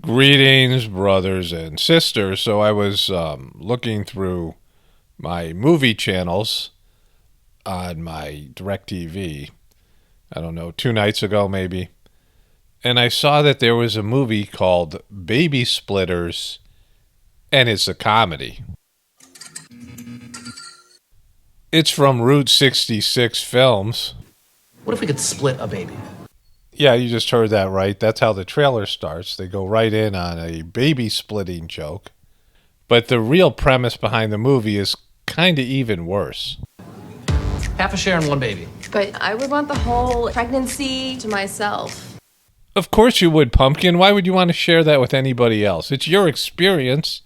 Greetings, brothers and sisters. So I was looking through my movie channels on my DirecTV, I don't know, 2 nights ago maybe, and I saw that there was a movie called Babysplitters, and it's a comedy. It's from Route 66 Films. What if we could split a baby? Yeah, you just heard that right. That's how the trailer starts. They go right in on a baby splitting joke. But the real premise behind the movie is kind of even worse. Half a share in one baby. But I would want the whole pregnancy to myself. Of course you would, Pumpkin. Why would you want to share that with anybody else? It's your experience.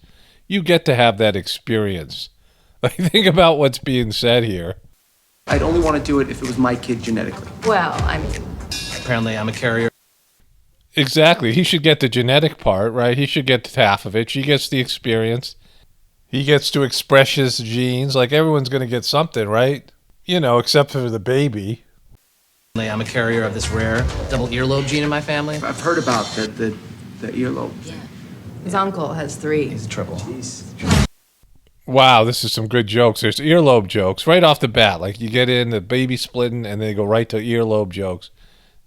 You get to have that experience. Like, think about what's being said here. I'd only want to do it if it was my kid genetically. Well, I mean... Apparently I'm a carrier. Exactly. He should get the genetic part, right? He should get half of it. She gets the experience. He gets to express his genes. Like, everyone's going to get something, right? You know, except for the baby. I'm a carrier of this rare double earlobe gene in my family. I've heard about the earlobe. Yeah. His uncle has 3. He's a triple. Jeez. Wow, this is some good jokes. There's earlobe jokes right off the bat. Like, you get in the baby splitting and they go right to earlobe jokes.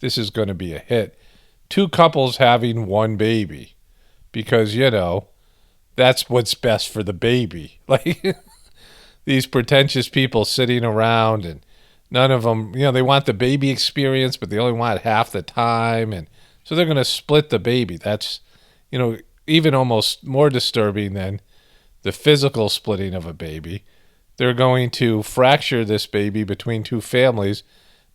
This is going to be a hit. 2 couples having 1 baby. Because, you know, that's what's best for the baby. Like, these pretentious people sitting around and none of them, you know, they want the baby experience, but they only want half the time. And so they're going to split the baby. That's, you know, even almost more disturbing than the physical splitting of a baby. They're going to fracture this baby between 2 families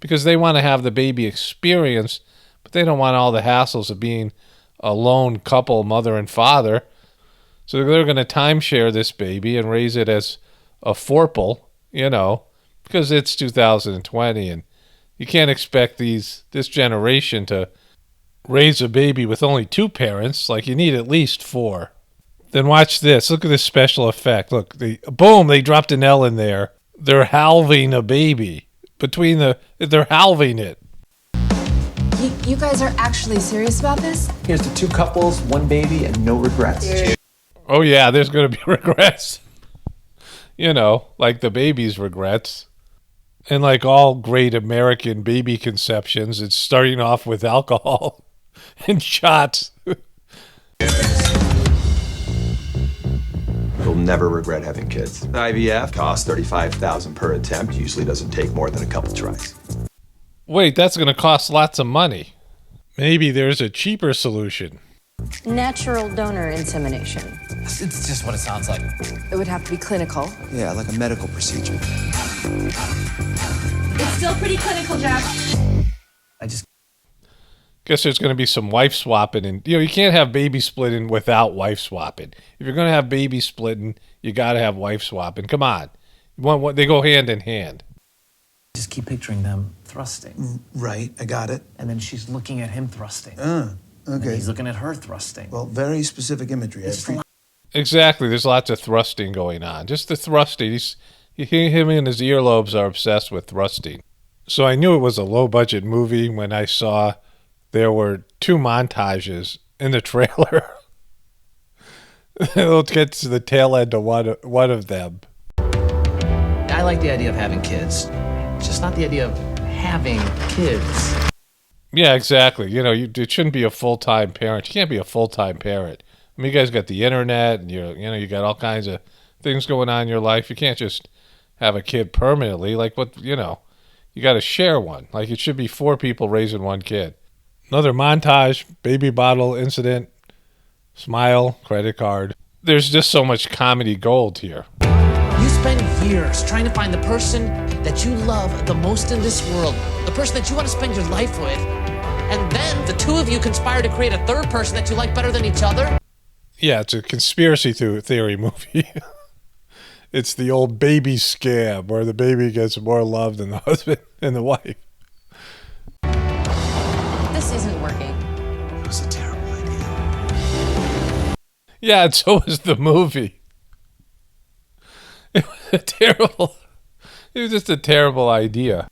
because they want to have the baby experience, but they don't want all the hassles of being a lone couple, mother and father. So they're going to timeshare this baby and raise it as a forple, you know, because it's 2020 and you can't expect this generation to raise a baby with only 2 parents. Like, you need at least 4. Then watch this. Look at this special effect. Look, boom, they dropped an L in there. They're halving a baby. They're halving it. You guys are actually serious about this? Here's to 2 couples, 1 baby, and no regrets. Cheers. Oh, yeah, there's going to be regrets. You know, like the baby's regrets. And like all great American baby conceptions, it's starting off with alcohol and shots. You'll never regret having kids. IVF costs $35,000 per attempt. Usually doesn't take more than a couple tries. Wait, that's going to cost lots of money. Maybe there's a cheaper solution. Natural donor insemination. It's just what it sounds like. It would have to be clinical. Yeah, like a medical procedure. It's still pretty clinical, Jack. I just... Guess there's going to be some wife swapping, and you know, you can't have baby splitting without wife swapping. If you're going to have baby splitting, you got to have wife swapping. Come on, they go hand in hand. Just keep picturing them thrusting. Right, I got it. And then she's looking at him thrusting. Okay. And he's looking at her thrusting. Well, very specific imagery. Exactly, there's lots of thrusting going on. Just the thrusting. Him and his earlobes are obsessed with thrusting. So I knew it was a low-budget movie when I saw there were 2 montages in the trailer. Let's get to the tail end of one of them. I like the idea of having kids, just not the idea of having kids. Yeah, exactly. You know, it shouldn't be a full-time parent. You can't be a full-time parent. I mean, you guys got the internet, and you got all kinds of things going on in your life. You can't just have a kid permanently. Like, you got to share one. Like, it should be 4 people raising 1 kid. Another montage, baby bottle incident, smile, credit card. There's just so much comedy gold here. You spend years trying to find the person that you love the most in this world, the person that you want to spend your life with, and then the 2 of you conspire to create a 3rd person that you like better than each other? Yeah, it's a conspiracy theory movie. It's the old baby scam where the baby gets more love than the husband and the wife. This isn't working. It was a terrible idea. Yeah, and so was the movie. It was just a terrible idea.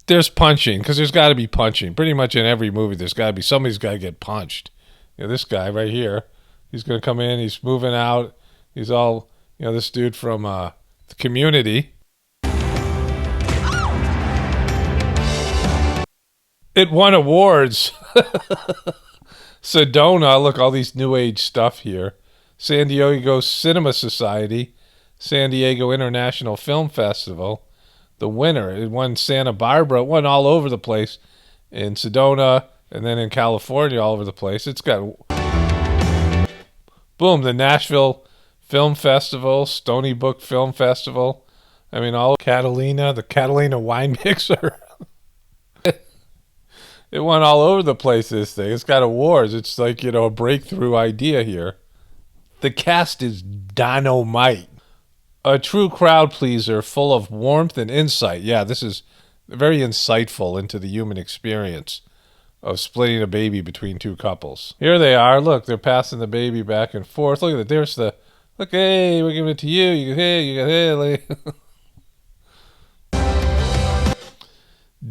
There's punching, because there's got to be punching. Pretty much in every movie, there's got to be somebody's got to get punched. This guy right here, he's going to come in. He's moving out. He's all, this dude from the Community. It won awards. Sedona, look, all these new age stuff here. San Diego Cinema Society, San Diego International Film Festival. The winner, it won Santa Barbara, it won all over the place in Sedona, and then in California, all over the place. It's got, boom, the Nashville Film Festival, Stony Brook Film Festival. I mean, all the Catalina wine mixer. It won all over the place, this thing. It's got awards. It's like, a breakthrough idea here. The cast is dynamite. A true crowd pleaser full of warmth and insight. Yeah, this is very insightful into the human experience of splitting a baby between two couples. Here they are. Look, they're passing the baby back and forth. Look at it. There's the, look, hey, we're giving it to you. You go, hey, you go, hey.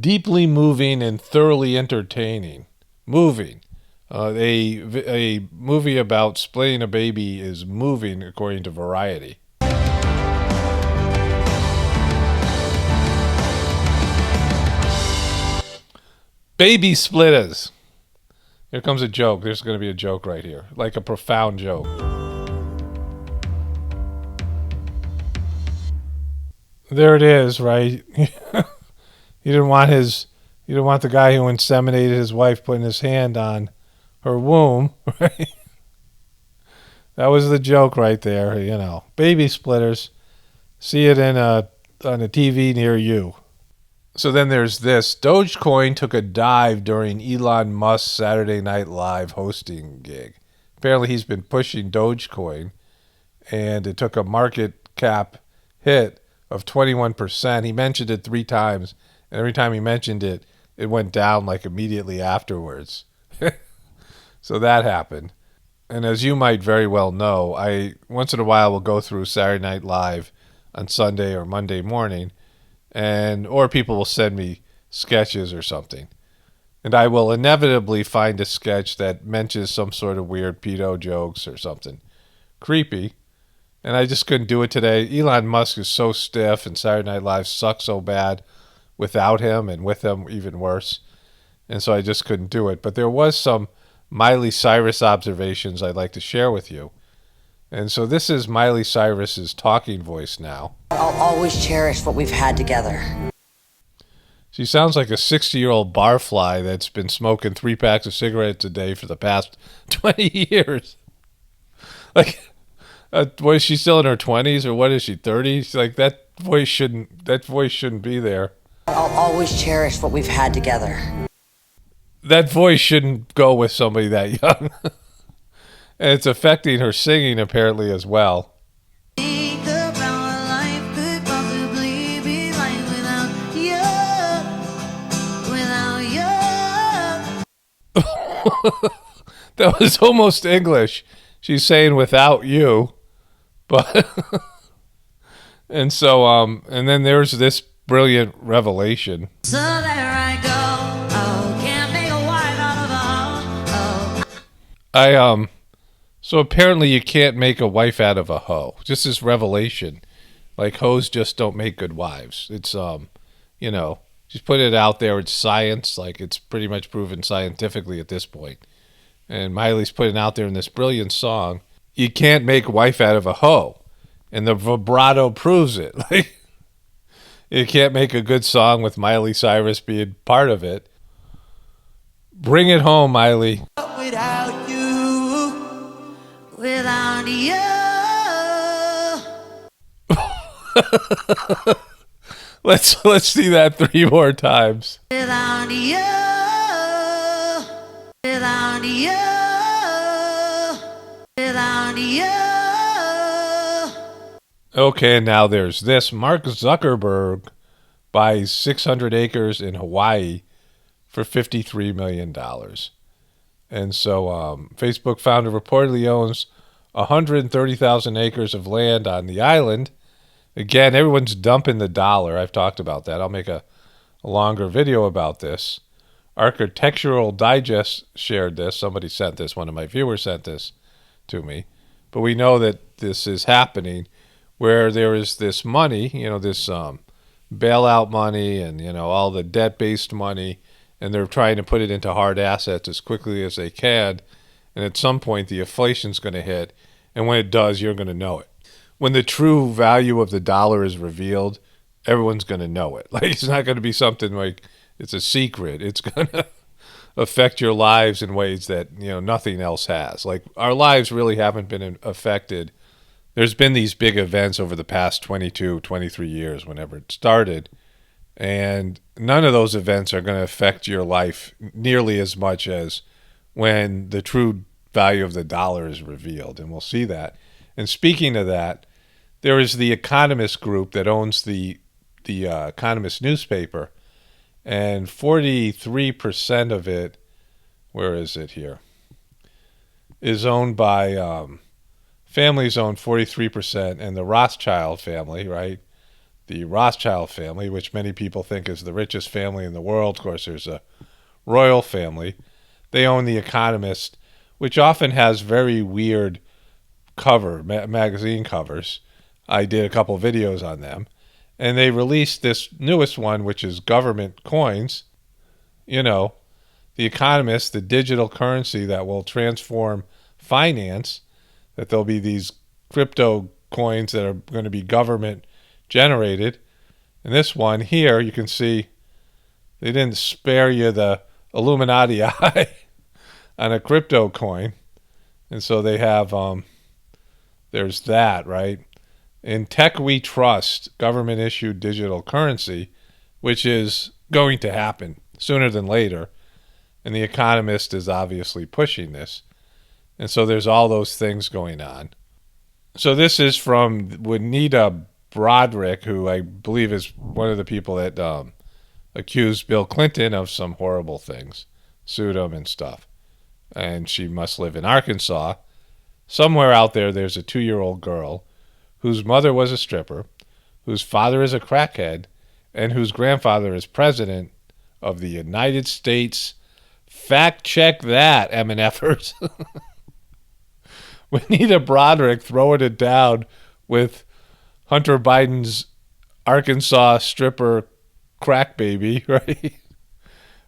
Deeply moving and thoroughly entertaining. Moving. A movie about splitting a baby is moving, according to Variety. Babysplitters. Here comes a joke. There's going to be a joke right here, like a profound joke. There it is, right? He didn't want the guy who inseminated his wife putting his hand on her womb, right? That was the joke right there, Babysplitters. See it on a TV near you. So then there's this. Dogecoin took a dive during Elon Musk's Saturday Night Live hosting gig. Apparently he's been pushing Dogecoin, and it took a market cap hit of 21%. He mentioned it 3 times, and every time he mentioned it, it went down like immediately afterwards. So that happened. And as you might very well know, I once in a while will go through Saturday Night Live on Sunday or Monday morning, or people will send me sketches or something. And I will inevitably find a sketch that mentions some sort of weird pedo jokes or something creepy. And I just couldn't do it today. Elon Musk is so stiff, and Saturday Night Live sucks so bad without him, and with him even worse. And so I just couldn't do it. But there was some Miley Cyrus observations I'd like to share with you. And so this is Miley Cyrus's talking voice now. I'll always cherish what we've had together. She sounds like a 60-year-old barfly that's been smoking 3 packs of cigarettes a day for the past 20 years. Like, what is she, still in her 20s, or what is she, 30? She's like, that voice shouldn't be there. I'll always cherish what we've had together. That voice shouldn't go with somebody that young. And it's affecting her singing apparently as well. Think about what life could possibly be like without you. That was almost English. She's saying without you. But and so and then there's this brilliant revelation. So there I go. Oh, can't make a wife out of a hoe. So apparently you can't make a wife out of a hoe. Just this revelation. Like, hoes just don't make good wives. It's she's put it out there. It's science. Like, it's pretty much proven scientifically at this point. And Miley's putting out there in this brilliant song, you can't make a wife out of a hoe. And the vibrato proves it. Like, you can't make a good song with Miley Cyrus being part of it. Bring it home, Miley. Without you. Without you. Let's see that 3 more times. Without you. Without you. Without you. Okay, now there's this. Mark Zuckerberg buys 600 acres in Hawaii for $53 million. And so Facebook founder reportedly owns 130,000 acres of land on the island. Again, everyone's dumping the dollar. I've talked about that. I'll make a a longer video about this. Architectural Digest shared this. Somebody sent this. One of my viewers sent this to me. But we know that this is happening where there is this money, this bailout money and, all the debt-based money, and they're trying to put it into hard assets as quickly as they can. And at some point, the inflation's going to hit. And when it does, you're going to know it. When the true value of the dollar is revealed, everyone's going to know it. Like, it's not going to be something like it's a secret. It's going to affect your lives in ways that, nothing else has. Like, our lives really haven't been affected. There's been these big events over the past 22, 23 years, whenever it started. And none of those events are going to affect your life nearly as much as when the true value of the dollar is revealed. And we'll see that. And speaking of that, there is the Economist group that owns the Economist newspaper. And 43% of it, where is it here, is owned by families own 43%, and the Rothschild family, right? The Rothschild family, which many people think is the richest family in the world. Of course, there's a royal family. They own The Economist, which often has very weird magazine covers. I did a couple videos on them. And they released this newest one, which is government coins. The Economist, the digital currency that will transform finance, that there'll be these crypto coins that are going to be government generated. And this one here, you can see they didn't spare you the Illuminati eye on a crypto coin. And so they have, there's that, right? In Tech We Trust, government-issued digital currency, which is going to happen sooner than later. And The Economist is obviously pushing this. And so there's all those things going on. So this is from Juanita Broderick, who I believe is one of the people that accused Bill Clinton of some horrible things, sued him and stuff. And she must live in Arkansas. Somewhere out there, there's a 2-year-old girl whose mother was a stripper, whose father is a crackhead, and whose grandfather is president of the United States. Fact check that, MNFers. Juanita Broderick throwing it down with Hunter Biden's Arkansas stripper crack baby, right?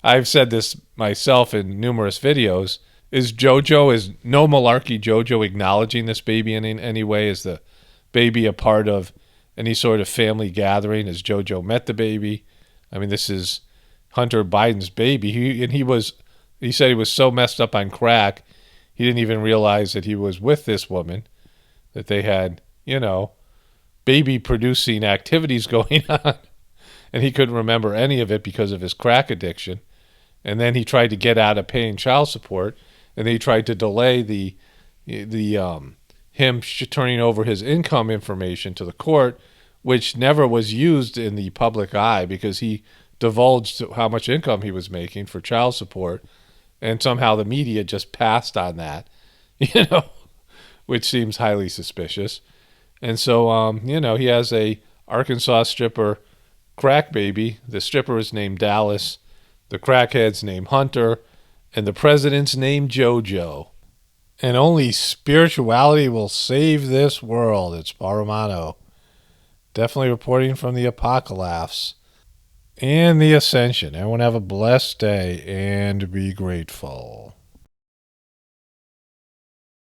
I've said this myself in numerous videos. Is No Malarkey JoJo acknowledging this baby in any way? Is the baby a part of any sort of family gathering? Has JoJo met the baby? I mean, this is Hunter Biden's baby. He said he was so messed up on crack, he didn't even realize that he was with this woman, that they had, baby producing activities going on. And he couldn't remember any of it because of his crack addiction. And then he tried to get out of paying child support, and he tried to delay him turning over his income information to the court, which never was used in the public eye because he divulged how much income he was making for child support, and somehow the media just passed on that, which seems highly suspicious. And so, he has a Arkansas stripper crack baby. The stripper is named Dallas, the crackhead's named Hunter, and the president's named JoJo. And only spirituality will save this world. It's Barumano. Definitely reporting from the Apocalaughs and the Ascension. Everyone have a blessed day and be grateful.